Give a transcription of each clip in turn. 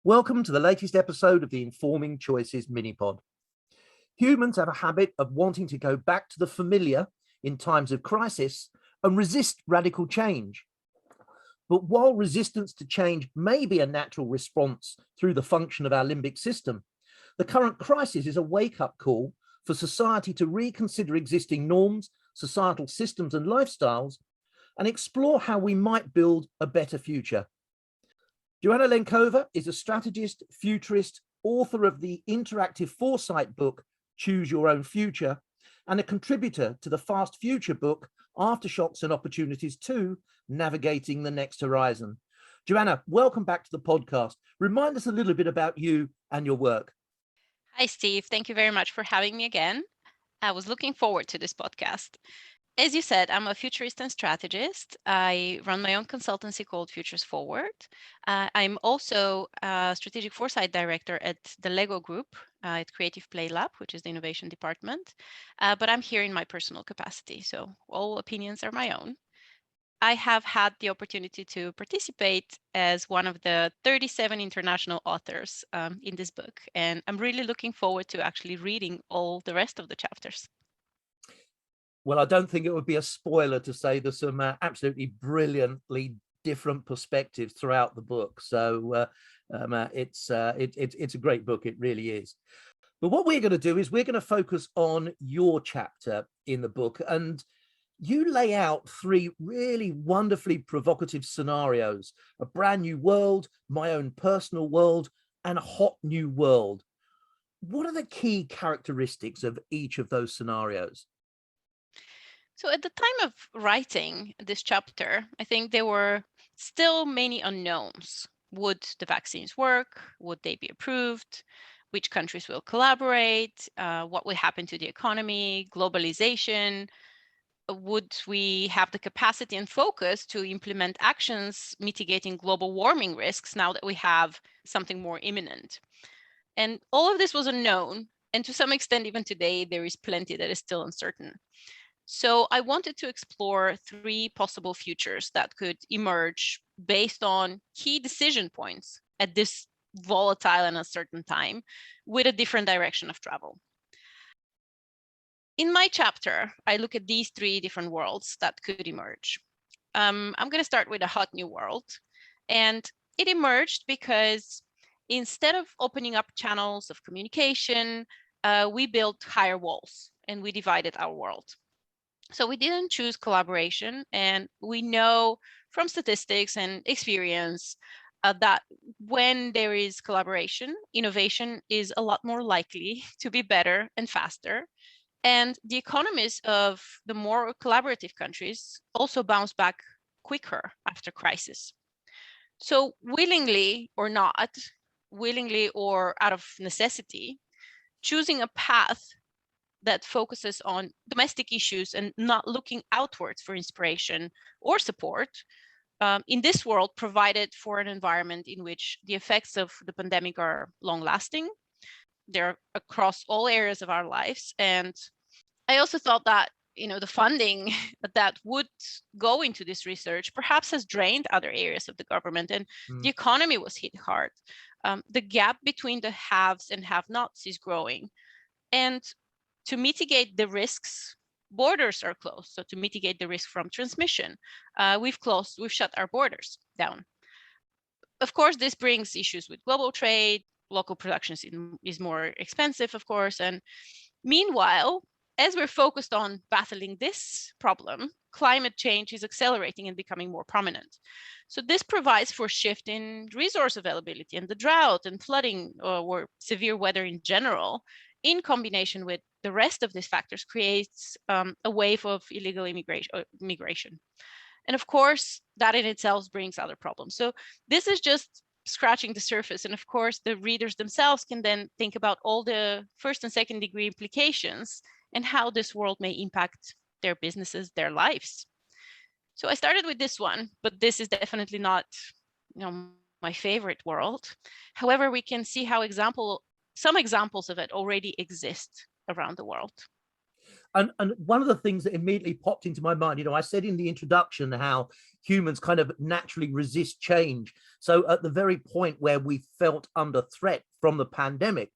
Welcome to the latest episode of the Informing Choices mini-pod. Humans have a habit of wanting to go back to the familiar in times of crisis and resist radical change. But while resistance to change may be a natural response through the function of our limbic system, the current crisis is a wake-up call for society to reconsider existing norms, societal systems and lifestyles, and explore how we might build a better future. Joana Lenkova is a strategist, futurist, author of the interactive foresight book, Choose Your Own Future, and a contributor to the Fast Future book, Aftershocks and Opportunities 2, Navigating the Next Horizon. Joana, welcome back to the podcast. Remind us a little bit about you and your work. Hi, Steve. Thank you very much for having me again. I was looking forward to this podcast. As you said, I'm a futurist and strategist. I run my own consultancy called Futures Forward. I'm also a strategic foresight director at the Lego Group at Creative Play Lab, which is the innovation department. But I'm here in my personal capacity, so all opinions are my own. I have had the opportunity to participate as one of the 37 international authors in this book, and I'm really looking forward to actually reading all the rest of the chapters. Well, I don't think it would be a spoiler to say there's some absolutely brilliantly different perspectives throughout the book. So it's a great book. It really is. But what we're going to do is we're going to focus on your chapter in the book, and you lay out three really wonderfully provocative scenarios: a brand new world, my own personal world, and a hot new world. What are the key characteristics of each of those scenarios? So at the time of writing this chapter, I think there were still many unknowns. Would the vaccines work? Would they be approved? Which countries will collaborate? What will happen to the economy? Globalization? Would we have the capacity and focus to implement actions mitigating global warming risks now that we have something more imminent? And all of this was unknown. And to some extent, even today, there is plenty that is still uncertain. So I wanted to explore three possible futures that could emerge based on key decision points at this volatile and uncertain time with a different direction of travel. In my chapter, I look at these three different worlds that could emerge. I'm going to start with a hot new world. And it emerged because instead of opening up channels of communication, we built higher walls and we divided our world. So we didn't choose collaboration, and we know from statistics and experience that when there is collaboration, innovation is a lot more likely to be better and faster. And the economies of the more collaborative countries also bounce back quicker after crisis. So willingly or not, willingly or out of necessity, choosing a path that focuses on domestic issues and not looking outwards for inspiration or support, in this world provided for an environment in which the effects of the pandemic are long-lasting. They're across all areas of our lives. And I also thought that the funding that would go into this research perhaps has drained other areas of the government, and the economy was hit hard. The gap between the haves and have-nots is growing. And to mitigate the risks, borders are closed. So to mitigate the risk from transmission, we've shut our borders down. Of course, this brings issues with global trade. Local production is more expensive, of course. And meanwhile, as we're focused on battling this problem, climate change is accelerating and becoming more prominent. So this provides for a shift in resource availability, and the drought and flooding or severe weather in general, in combination with the rest of these factors, creates a wave of illegal immigration. And of course, that in itself brings other problems. So this is just scratching the surface. And of course, the readers themselves can then think about all the first and second degree implications and how this world may impact their businesses, their lives. So I started with this one, but this is definitely not my favorite world. However, we can see how some examples of it already exist around the world. And one of the things that immediately popped into my mind, I said in the introduction how humans kind of naturally resist change. So at the very point where we felt under threat from the pandemic,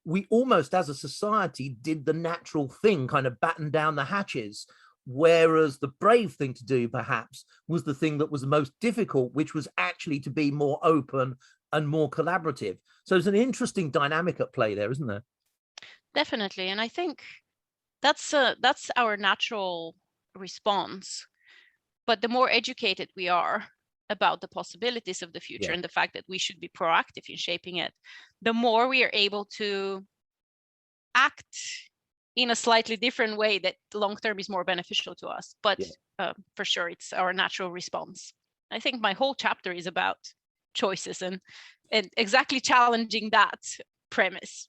we almost as a society did the natural thing, kind of batten down the hatches. Whereas the brave thing to do, perhaps, was the thing that was the most difficult, which was actually to be more open and more collaborative. So there's an interesting dynamic at play there, isn't there? Definitely. And I think that's our natural response. But the more educated we are about the possibilities of the future and the fact that we should be proactive in shaping it, the more we are able to act in a slightly different way that long term is more beneficial to us. But for sure, it's our natural response. I think my whole chapter is about choices and exactly challenging that premise.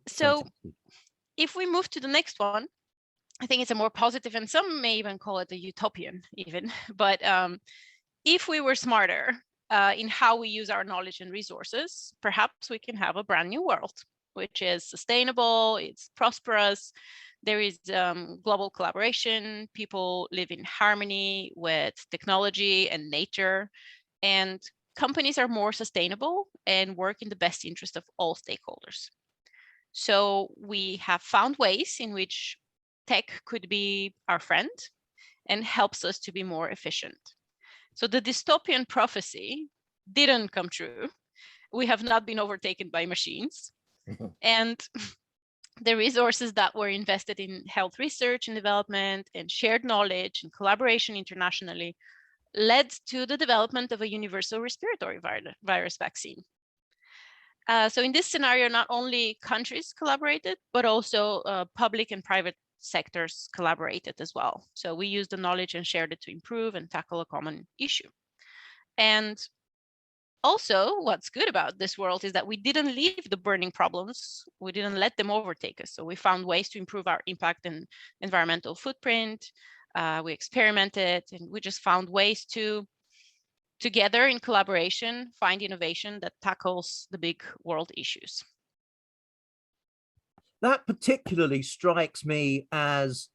So if we move to the next one, I think it's a more positive, and some may even call it a utopian even, but if we were smarter in how we use our knowledge and resources, perhaps we can have a brand new world, which is sustainable, it's prosperous, there is global collaboration, people live in harmony with technology and nature, and companies are more sustainable and work in the best interest of all stakeholders. So we have found ways in which tech could be our friend and helps us to be more efficient. So the dystopian prophecy didn't come true. We have not been overtaken by machines. And the resources that were invested in health research and development and shared knowledge and collaboration internationally led to the development of a universal respiratory virus vaccine. So in this scenario, not only countries collaborated, but also public and private sectors collaborated as well. So we used the knowledge and shared it to improve and tackle a common issue. And also, what's good about this world is that we didn't leave the burning problems. We didn't let them overtake us. So we found ways to improve our impact and environmental footprint. We experimented, and we just found ways to, together in collaboration, find innovation that tackles the big world issues. That particularly strikes me as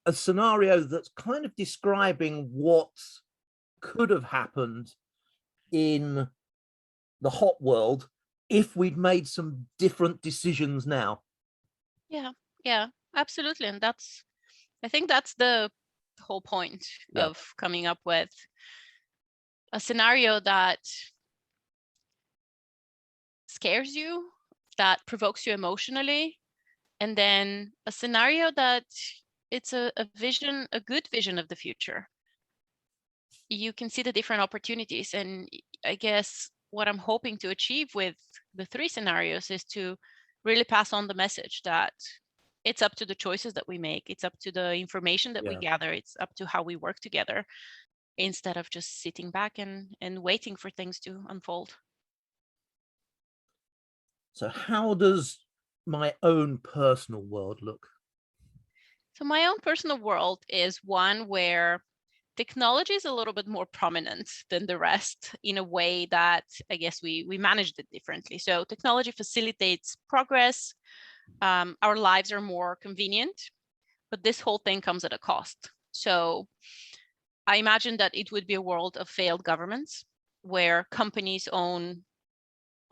a scenario that's kind of describing what could have happened in the hot world if we'd made some different decisions now. Yeah, absolutely. And I think that's the whole point of coming up with a scenario that scares you, that provokes you emotionally, and then a scenario that it's a vision, a good vision of the future. You can see the different opportunities. And I guess what I'm hoping to achieve with the three scenarios is to really pass on the message that it's up to the choices that we make. It's up to the information that we gather. It's up to how we work together instead of just sitting back and waiting for things to unfold. So how does my own personal world look? So my own personal world is one where technology is a little bit more prominent than the rest in a way that I guess we managed it differently. So technology facilitates progress. Our lives are more convenient, but this whole thing comes at a cost. So I imagine that it would be a world of failed governments where companies own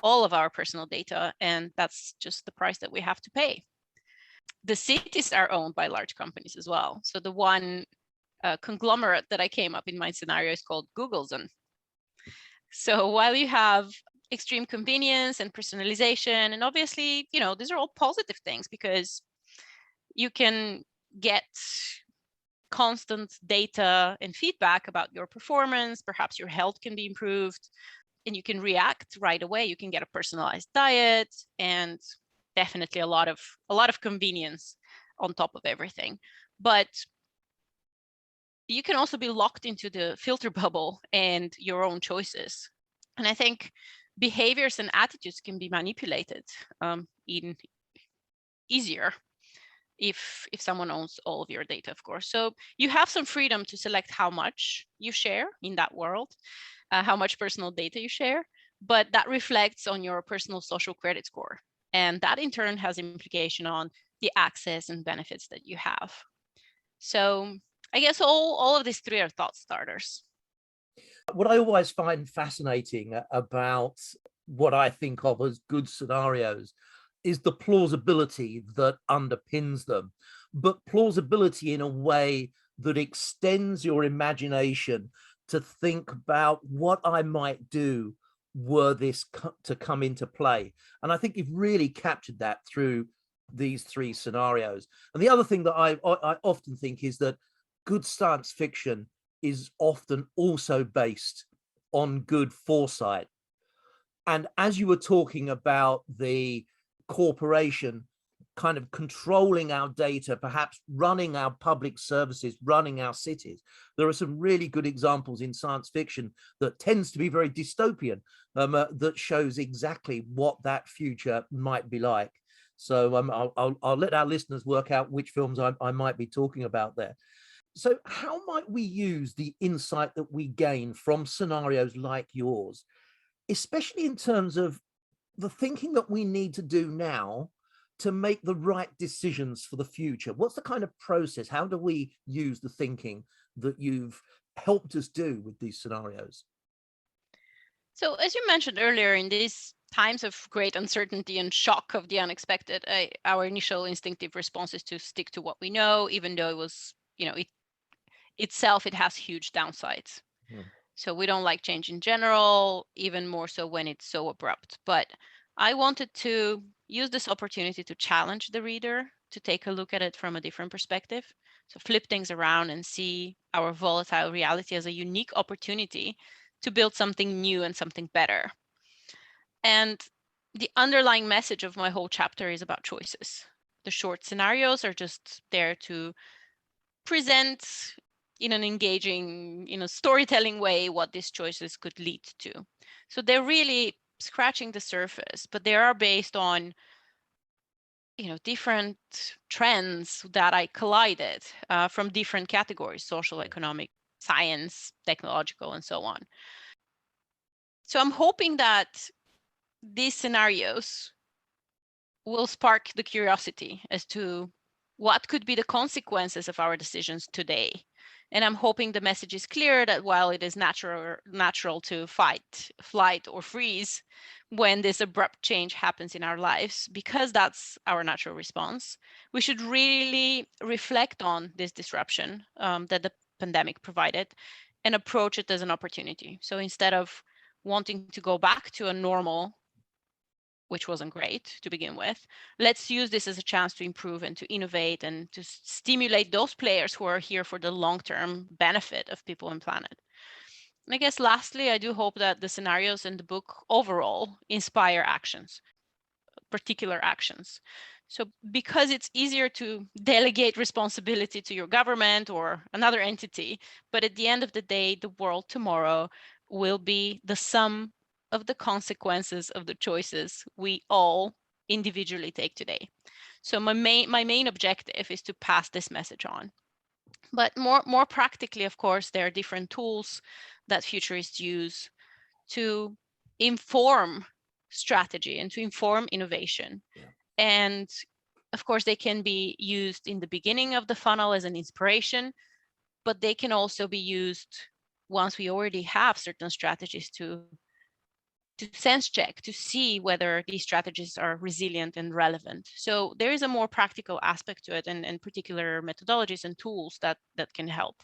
all of our personal data, and that's just the price that we have to pay. The cities are owned by large companies as well. So the one conglomerate that I came up in my scenario is called Google's. So while you have extreme convenience and personalization, and obviously, these are all positive things because you can get constant data and feedback about your performance, perhaps your health can be improved, and you can react right away. You can get a personalized diet and definitely a lot of convenience on top of everything. But you can also be locked into the filter bubble and your own choices. And I think behaviors and attitudes can be manipulated in easier if someone owns all of your data, of course. So you have some freedom to select how much you share in that world, how much personal data you share, but that reflects on your personal social credit score. And that in turn has implication on the access and benefits that you have. So I guess all of these three are thought starters. What I always find fascinating about what I think of as good scenarios is the plausibility that underpins them, but plausibility in a way that extends your imagination to think about what I might do were this to come into play. And I think you've really captured that through these three scenarios. And the other thing that I often think is that good science fiction is often also based on good foresight. And as you were talking about the corporation kind of controlling our data, perhaps running our public services, running our cities, there are some really good examples in science fiction that tends to be very dystopian, that shows exactly what that future might be like. So I'll let our listeners work out which films I might be talking about there. So how might we use the insight that we gain from scenarios like yours, especially in terms of the thinking that we need to do now to make the right decisions for the future? What's the kind of process? How do we use the thinking that you've helped us do with these scenarios? So as you mentioned earlier, in these times of great uncertainty and shock of the unexpected, our initial instinctive response is to stick to what we know, even though it was, it has huge downsides. So we don't like change in general, even more so when it's so abrupt. But I wanted to use this opportunity to challenge the reader to take a look at it from a different perspective. So flip things around and see our volatile reality as a unique opportunity to build something new and something better. And the underlying message of my whole chapter is about choices. The short scenarios are just there to present in an engaging, storytelling way what these choices could lead to. So they're really scratching the surface, but they are based on, different trends that I collided from different categories: social, economic, science, technological, and so on. So I'm hoping that these scenarios will spark the curiosity as to what could be the consequences of our decisions today. And I'm hoping the message is clear that while it is natural to fight, flight, or freeze when this abrupt change happens in our lives, because that's our natural response, we should really reflect on this disruption that the pandemic provided and approach it as an opportunity. So instead of wanting to go back to a normal, which wasn't great to begin with, let's use this as a chance to improve and to innovate and to stimulate those players who are here for the long-term benefit of people and planet. And I guess lastly, I do hope that the scenarios in the book overall inspire actions, particular actions. So because it's easier to delegate responsibility to your government or another entity, but at the end of the day, the world tomorrow will be the sum of the consequences of the choices we all individually take today. So my main objective is to pass this message on. But more practically, of course, there are different tools that futurists use to inform strategy and to inform innovation. Yeah. And of course, they can be used in the beginning of the funnel as an inspiration, but they can also be used once we already have certain strategies to sense check, to see whether these strategies are resilient and relevant. So there is a more practical aspect to it, and particular methodologies and tools that can help.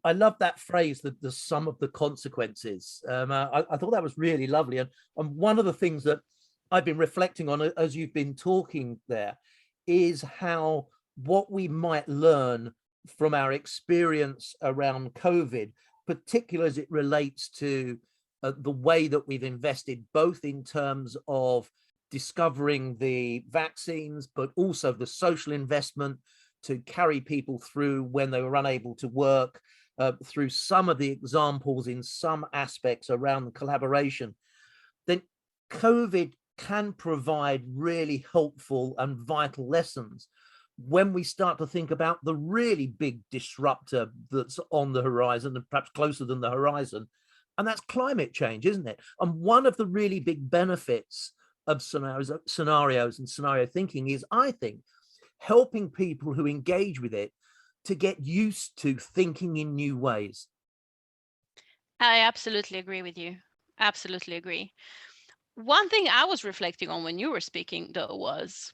I love that phrase, that the sum of the consequences. I thought that was really lovely. And one of the things that I've been reflecting on as you've been talking there is how what we might learn from our experience around COVID, particularly as it relates to the way that we've invested, both in terms of discovering the vaccines, but also the social investment to carry people through when they were unable to work, through some of the examples in some aspects around collaboration, then COVID can provide really helpful and vital lessons when we start to think about the really big disruptor that's on the horizon, and perhaps closer than the horizon, and that's climate change, isn't it? And one of the really big benefits of scenarios and scenario thinking is, I think, helping people who engage with it to get used to thinking in new ways. I absolutely agree with you. Absolutely agree. One thing I was reflecting on when you were speaking, though, was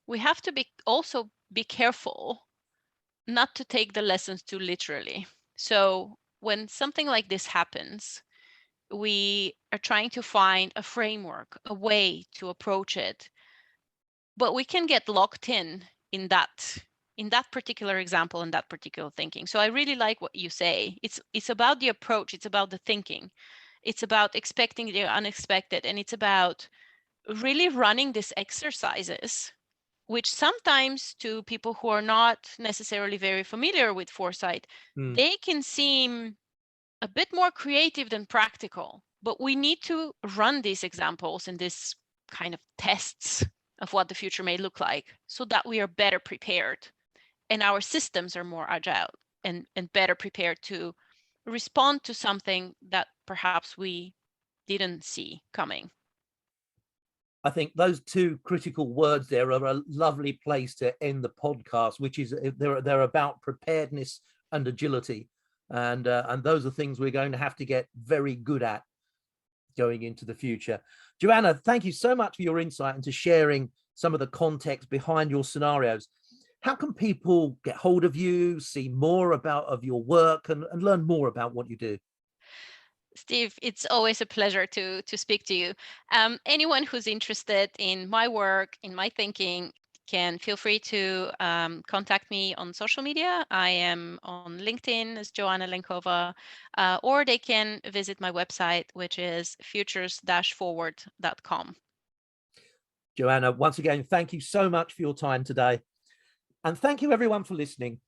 we have to also be careful not to take the lessons too literally. So when something like this happens, we are trying to find a framework, a way to approach it, but we can get locked in that particular example and that particular thinking. So I really like what you say. It's about the approach, it's about the thinking, it's about expecting the unexpected, and it's about really running these exercises, which sometimes to people who are not necessarily very familiar with foresight, they can seem a bit more creative than practical. But we need to run these examples and these kind of tests of what the future may look like so that we are better prepared and our systems are more agile and better prepared to respond to something that perhaps we didn't see coming. I think those two critical words there are a lovely place to end the podcast, which is they're about preparedness and agility. And those are things we're going to have to get very good at going into the future. Joana, thank you so much for your insight and to sharing some of the context behind your scenarios. How can people get hold of you, see more of your work and learn more about what you do? Steve, it's always a pleasure to speak to you. Anyone who's interested in my work, in my thinking, can feel free to contact me on social media. I am on LinkedIn as Joana Lenkova, or they can visit my website, which is futures-forward.com. Joana, once again, thank you so much for your time today. And thank you everyone for listening.